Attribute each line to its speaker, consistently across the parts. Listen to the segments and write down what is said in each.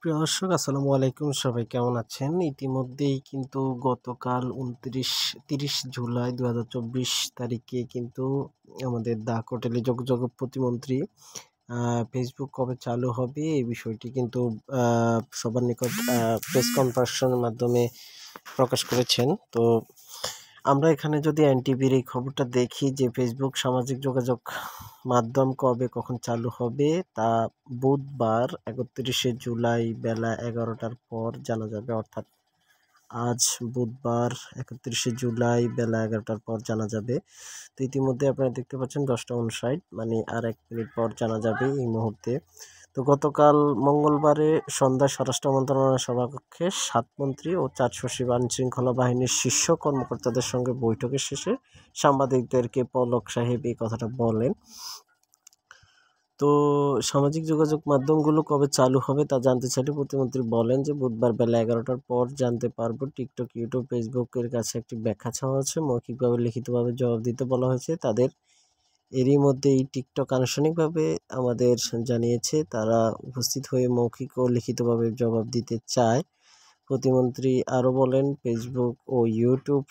Speaker 1: প্রিয় দর্শক আসসালামু আলাইকুম, সবাই কেমন আছেন? ইতিমধ্যেই কিন্তু গতকাল 30 জুলাই 2024 তারিখে কিন্তু আমাদের ডাক ও টেলিযোগাযোগ প্রতিমন্ত্রী ফেসবুক কবে চালু হবে এই বিষয়টি কিন্তু সবার নিকট প্রেস কনফারেন্সের মাধ্যমে প্রকাশ করেছেন। তো আমরা এখানে যদি এনটিভির এই খবরটা দেখি যে ফেসবুক সামাজিক যোগাযোগ মাধ্যম কবে কখন চালু হবে তা বুধবার 31শে জুলাই বেলা 11টার পর জানা যাবে। অর্থাৎ আজ বুধবার 31শে জুলাই বেলা 11টার পর জানা যাবে। তো ইতিমধ্যে আপনারা দেখতে পাচ্ছেন 10টা 59, মানে আর 1 মিনিট পর জানা যাবে এই মুহূর্তে। তো গতকাল মঙ্গলবারে সন্ধ্যায় স্বরাষ্ট্র মন্ত্রণালয়ের সভাকক্ষে 7 মন্ত্রী ও 4 সচিব আইনশৃঙ্খলা বাহিনীর শীর্ষ কর্মকর্তাদের সঙ্গে বৈঠকের শেষে সাংবাদিকদেরকে পলক সাহেব এই কথাটা বলেন। তো সামাজিক যোগাযোগ মাধ্যমগুলো কবে চালু হবে তা জানতে চাইলে প্রতিমন্ত্রী বলেন যে বুধবার বেলা 11টার পর জানতে পারবো। টিকটক, ইউটিউব, ফেসবুকের কাছে একটি ব্যাখ্যা চাওয়া হচ্ছে, মৌখিকভাবে লিখিতভাবে জবাব দিতে বলা হয়েছে তাদের। এরই মধ্যে এই টিকটক আনুষ্ঠানিকভাবে আমাদের জানিয়েছে তারা উপস্থিত হয়ে মৌখিক ও লিখিতভাবে জবাব দিতে চায়। প্রতিমন্ত্রী আরও বলেন, ফেসবুক ও ইউটিউব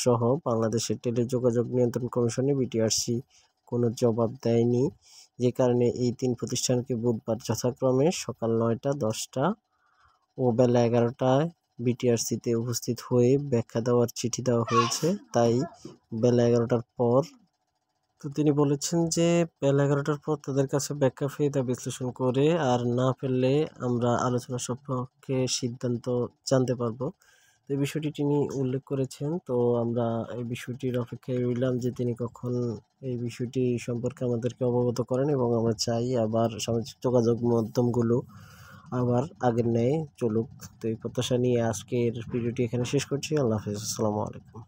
Speaker 1: সহ বাংলাদেশের টেলিযোগাযোগ নিয়ন্ত্রণ কমিশনে বিটিআরসি কোনো জবাব দেয়নি, যে কারণে এই 3 প্রতিষ্ঠানকে বুধবার যথাক্রমে সকাল 9টা, 10টা ও বেলা 11টায় বিটিআরসিতে উপস্থিত হয়ে ব্যাখ্যা দেওয়ার চিঠি দেওয়া হয়েছে। তাই বেলা 11টার পর। তো তিনি বলেছেন যে বেলা 11টার পর তাদের কাছে ব্যাখ্যা পেয়ে তা বিশ্লেষণ করে আর না পেলে আমরা আলোচনা সাপেক্ষে সিদ্ধান্ত জানতে পারবো। তো এই বিষয়টি তিনি উল্লেখ করেছেন। তো আমরা এই বিষয়টির অপেক্ষায় রইলাম যে তিনি কখন এই বিষয়টি সম্পর্কে আমাদেরকে অবগত করেন, এবং আমরা চাই আবার সামাজিক যোগাযোগ মাধ্যমগুলো আবার আগের ন্যায় চলুক। তো এই প্রত্যাশা নিয়ে আজকের ভিডিওটি এখানে শেষ করছি। আল্লাহ হাফেজ, আসসালামু আলাইকুম।